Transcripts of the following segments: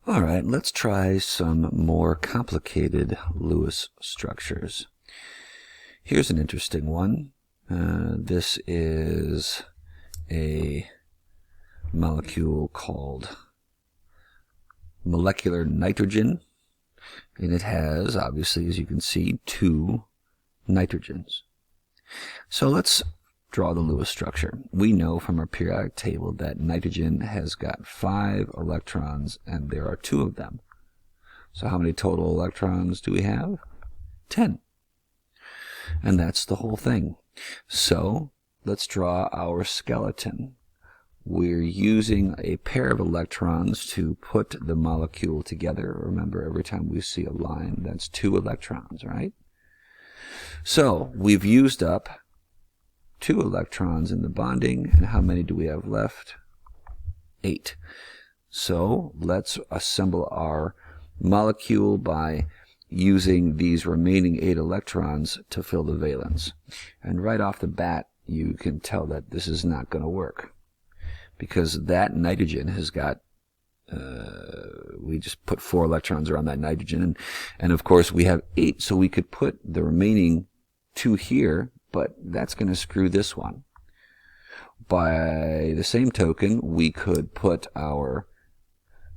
All right, let's try some more complicated Lewis structures. Here's an interesting one. This is a molecule called molecular nitrogen, and it has, obviously, as you can see, two nitrogens. So let's draw the Lewis structure. We know from our periodic table that nitrogen has got 5 electrons, and there are 2 of them. So how many total electrons do we have? 10. And that's the whole thing. So let's draw our skeleton. We're using a pair of electrons to put the molecule together. Remember, every time we see a line, that's 2 electrons, right? So we've used up 2 electrons in the bonding, and how many do we have left? 8. So let's assemble our molecule by using these remaining 8 electrons to fill the valence. And right off the bat, you can tell that this is not going to work, because that nitrogen has got, we just put 4 electrons around that nitrogen, and of course we have 8, so we could put the remaining 2 here, but that's going to screw this one. By the same token, we could put our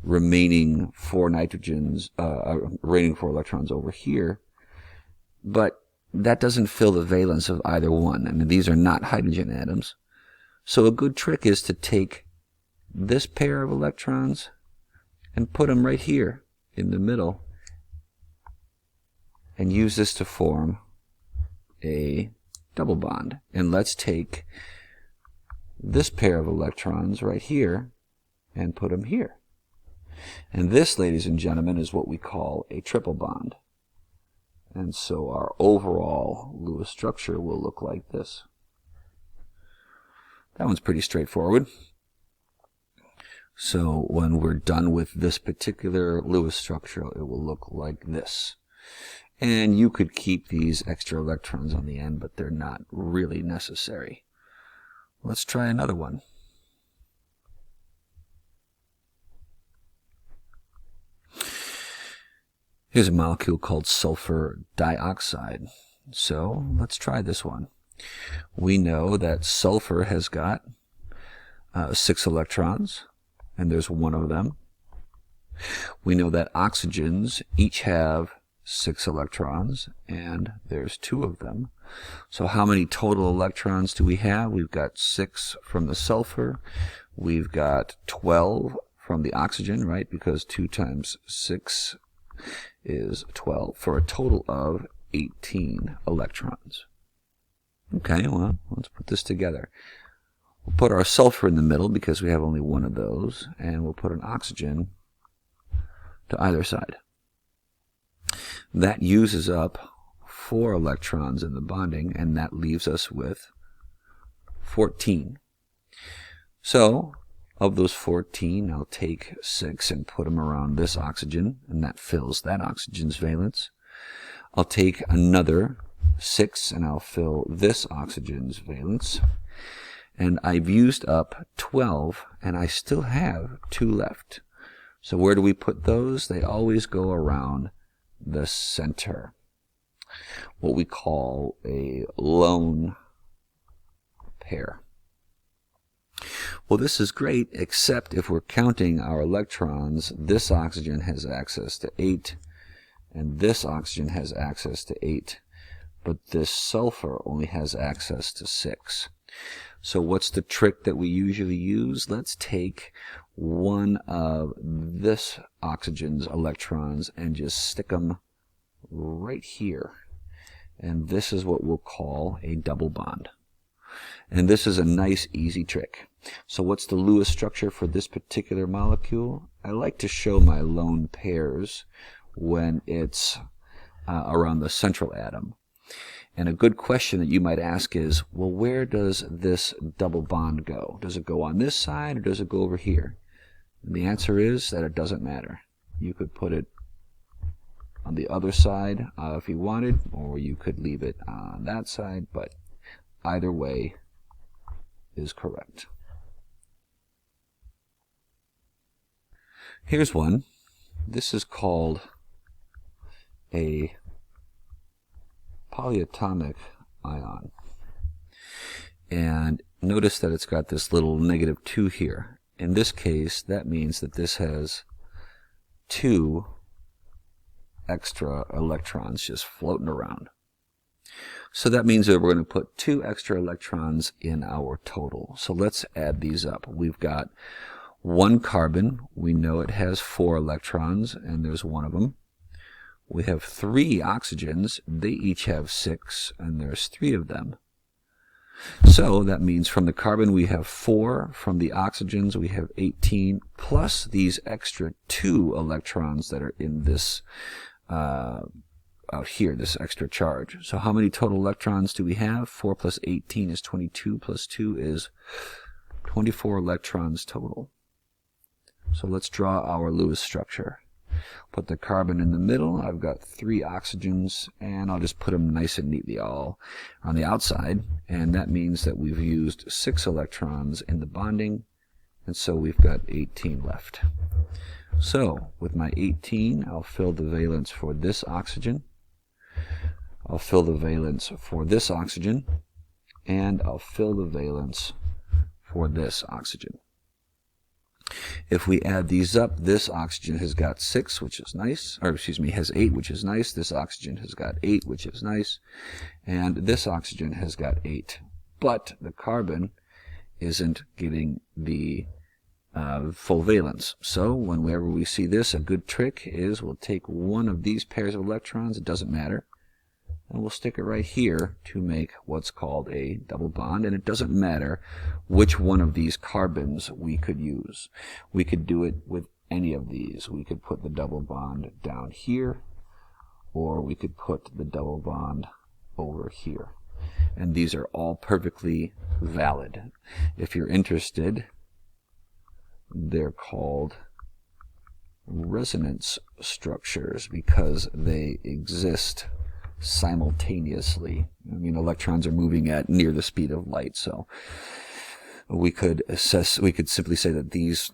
remaining 4 nitrogens, remaining 4 electrons over here, but that doesn't fill the valence of either one. I mean, these are not hydrogen atoms. So a good trick is to take this pair of electrons and put them right here in the middle and use this to form a double bond. And let's take this pair of electrons right here and put them here. And this, ladies and gentlemen, is what we call a triple bond. And so our overall Lewis structure will look like this. That one's pretty straightforward. So when we're done with this particular Lewis structure, it will look like this. And you could keep these extra electrons on the end, but they're not really necessary. Let's try another one. Here's a molecule called sulfur dioxide. So let's try this one. We know that sulfur has got 6 electrons, and there's 1 of them. We know that oxygens each have 6 electrons, and there's 2 of them. So how many total electrons do we have? We've got 6 from the sulfur. We've got 12 from the oxygen, right? Because 2 times 6 is 12, for a total of 18 electrons. Okay, well, let's put this together. We'll put our sulfur in the middle because we have only 1 of those, and we'll put an oxygen to either side. That uses up 4 electrons in the bonding, and that leaves us with 14. So, of those 14, I'll take 6 and put them around this oxygen, and that fills that oxygen's valence. I'll take another 6 and I'll fill this oxygen's valence. And I've used up 12, and I still have 2 left. So where do we put those? They always go around the center, what we call a lone pair. Well, this is great, except if we're counting our electrons, this oxygen has access to 8, and this oxygen has access to 8, but this sulfur only has access to 6. So what's the trick that we usually use? Let's take one of this oxygen's electrons and just stick them right here. And this is what we'll call a double bond. And this is a nice, easy trick. So what's the Lewis structure for this particular molecule? I like to show my lone pairs when it's around the central atom. And a good question that you might ask is, well, where does this double bond go? Does it go on this side or does it go over here? And the answer is that it doesn't matter. You could put it on the other side if you wanted, or you could leave it on that side, but either way is correct. Here's one. This is called a polyatomic ion. And notice that it's got this little -2 here. In this case, that means that this has 2 extra electrons just floating around. So that means that we're going to put 2 extra electrons in our total. So let's add these up. We've got 1 carbon. We know it has 4 electrons, and there's 1 of them. We have 3 oxygens. They each have 6, and there's 3 of them. So that means from the carbon we have 4, from the oxygens we have 18, plus these extra 2 electrons that are in this out here, this extra charge. So how many total electrons do we have? 4 plus 18 is 22, plus 2 is 24 electrons total. So let's draw our Lewis structure. Put the carbon in the middle. I've got 3 oxygens, and I'll just put them nice and neatly all on the outside. And that means that we've used 6 electrons in the bonding, and so we've got 18 left. So with my 18, I'll fill the valence for this oxygen. I'll fill the valence for this oxygen, and I'll fill the valence for this oxygen. If we add these up, this oxygen has got 6, which is nice, or excuse me, has 8, which is nice. This oxygen has got 8, which is nice. And this oxygen has got 8. But the carbon isn't getting the full valence. So whenever we see this, a good trick is we'll take one of these pairs of electrons, it doesn't matter, and we'll stick it right here to make what's called a double bond. And it doesn't matter which one of these carbons we could use. We could do it with any of these. We could put the double bond down here, or we could put the double bond over here. And these are all perfectly valid. If you're interested, they're called resonance structures because they exist simultaneously. I mean, electrons are moving at near the speed of light, so we could simply say that these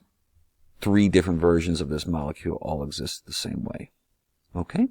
3 different versions of this molecule all exist the same way. Okay?